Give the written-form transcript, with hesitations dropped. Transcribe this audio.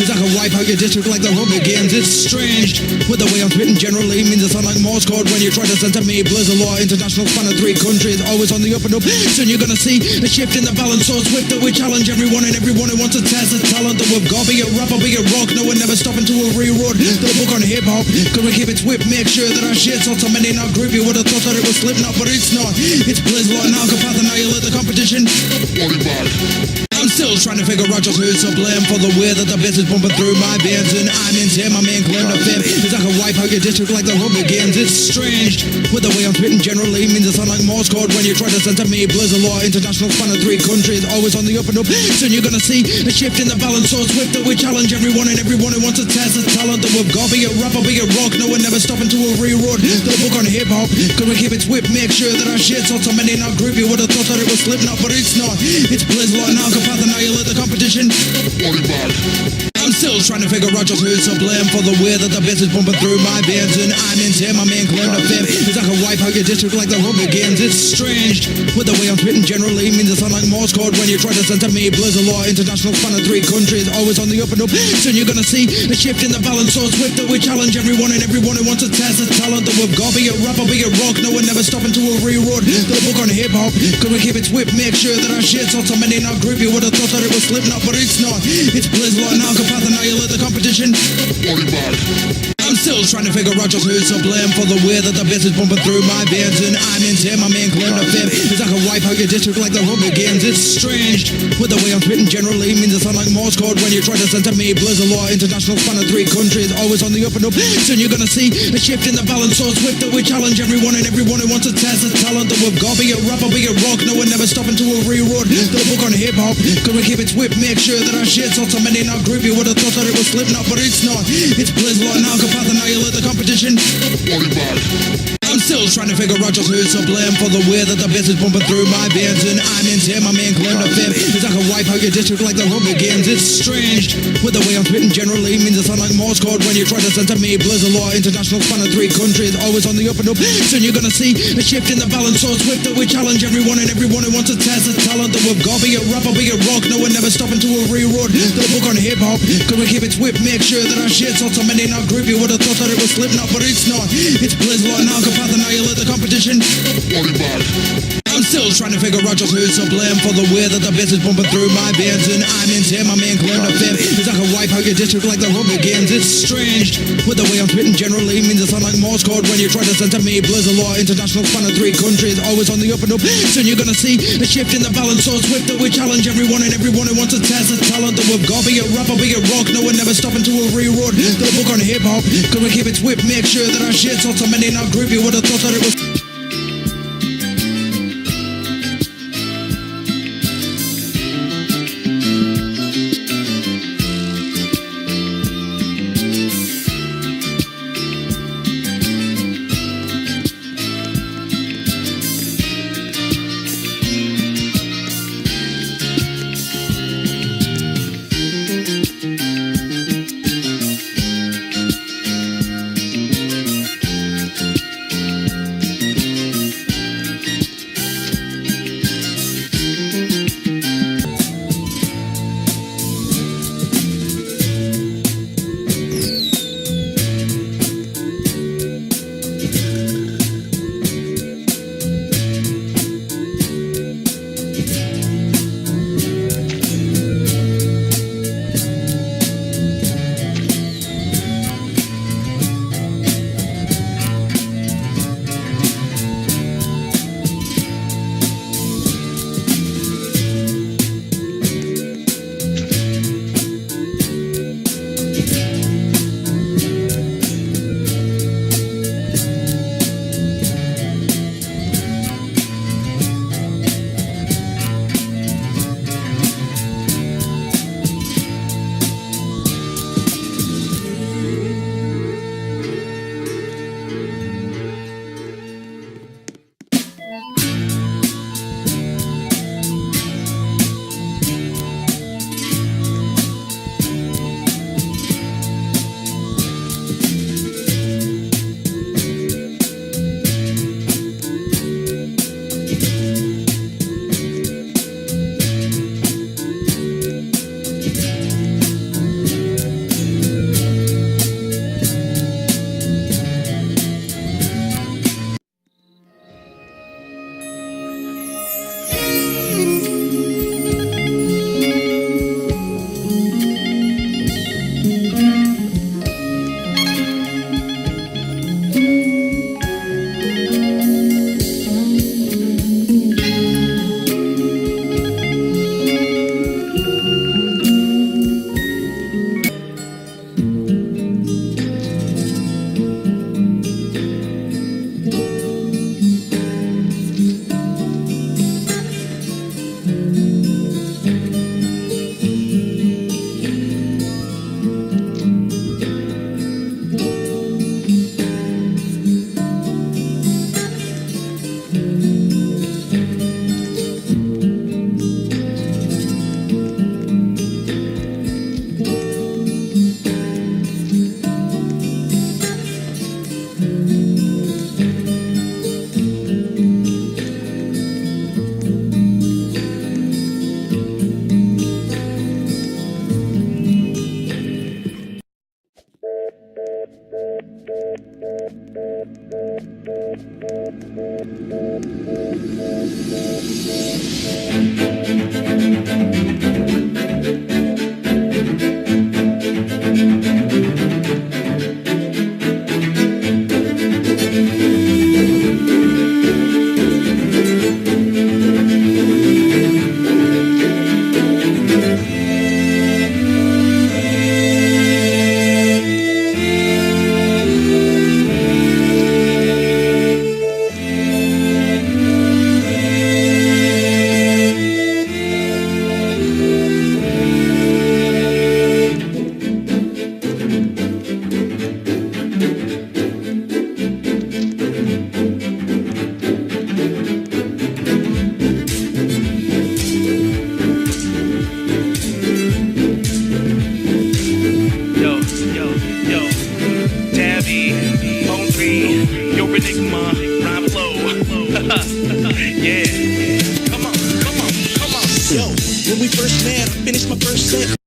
It's like a wipe out your district like the hood begins. It's strange with the way I'm spitting generally means it sound like Morse code when you try to censor me. Blizzard law, international span of 3 countries, always on the up and up. Soon you're gonna see a shift in the balance so swift that we challenge everyone and everyone who wants to test the talent that we've got. Be it rap or be it rock, no one never stop until we rewrote the book on hip hop. Can we keep it swift, make sure that our shit's not so many not group. You would have thought that it was Slipknot, but it's not. It's Blizzard law and Alcapath annihilate the competition. I'm still trying to figure out just who's to blame for the way that the bass is bumping through my veins. And I'm insane, my main claim to fame is I can wipe out your district like the hood begins. It's strange with the way I'm spitting generally means it sound like Morse code when you try to censor me. Blizzard law, international span of 3 countries, always on the up and up. Soon you're gonna see a shift in the balance so swift that we challenge everyone and everyone who wants to test the talent that we've got. Be it rap or be it rock, no one never stop until we rewrote the book on hip hop. Can we keep it swift, make sure that our shit's not so many not group. You would have thought that it was Slipknot, but it's not. It's Blizzard law and Alcapath annihilate the competition. I'm still trying to figure out just who's to blame for the way that the bass is bumping through my veins. And I'm insane, my main claim to fame is I can wipe out your district like the hood begins. It's strange with the way I'm spitting generally means it sound like Morse code when you try to censor me. Blizzard law, international span of 3 countries, always on the up and up. Soon you're gonna see a shift in the balance so swift that we challenge everyone and everyone who wants to test the talent that we've got. Be it rap or be it rock, no one never stop until we rewrote the book on hip hop. Can we keep it swift, make sure that our shit's not so many not group. You would have thought that it was Slipknot, but it's not. It's Blizzard law and Alcapath annihilate the competition. I'm still trying to figure out just who's to blame for the way that the bass is bumping through my veins. And I'm insane, my main claim to fame is I can wipe out your district like the hood begins. It's strange with the way I'm spitting generally means it sound like Morse code when you try to censor me. Blizzard law, international span of 3 countries, always on the up and up. Soon you're gonna see a shift in the balance so swift that we challenge everyone and everyone who wants to test the talent that we've got. Be it rap or be it rock, no one never stop until we rewrote the book on hip hop. Can we keep it swift, make sure that our shit's not so many not group. You would have thought that it was Slipknot, but it's not. It's Blizzard law and Alcapath annihilate the competition. I'm still trying to figure out just who's to blame for the way that the bass is bumping through my veins. And I'm insane, my main claim to fame is I can wipe out your district like the hood begins. It's strange with the way I'm spitting generally means it sound like Morse code when you try to censor me. Blizzard law, international span of 3 countries, always on the up and up. Soon you're gonna see a shift in the balance so swift that we challenge everyone and everyone who wants to test the talent that we've got. Be it rap or be it rock, no one never stop until we rewrote the book on hip hop. Can we keep it swift, make sure that our shit's not so many not group. You would have thought that it was Slipknot, but it's not. It's Blizzard law and Alcapath annihilate the competition. I'm still trying to figure out just who's to blame for the way that the bass is bumping through my veins. And I'm insane, my main claim to fame is I can wipe out your district like the hood begins. It's strange with the way I'm spitting generally means it sound like Morse code when you try to censor me. Blizzard law, international span of 3 countries, always on the up and up. Soon you're gonna see a shift in the balance so swift that we challenge everyone and everyone who wants to test the talent that we've got. Be it rap or be it rock, no one never stop until we rewrote the book on hip hop. Can we keep it swift, make sure that our shit's not so many not group. You would have thought that it was Yeah. Come on. Yo, when we first met, I finished my first set.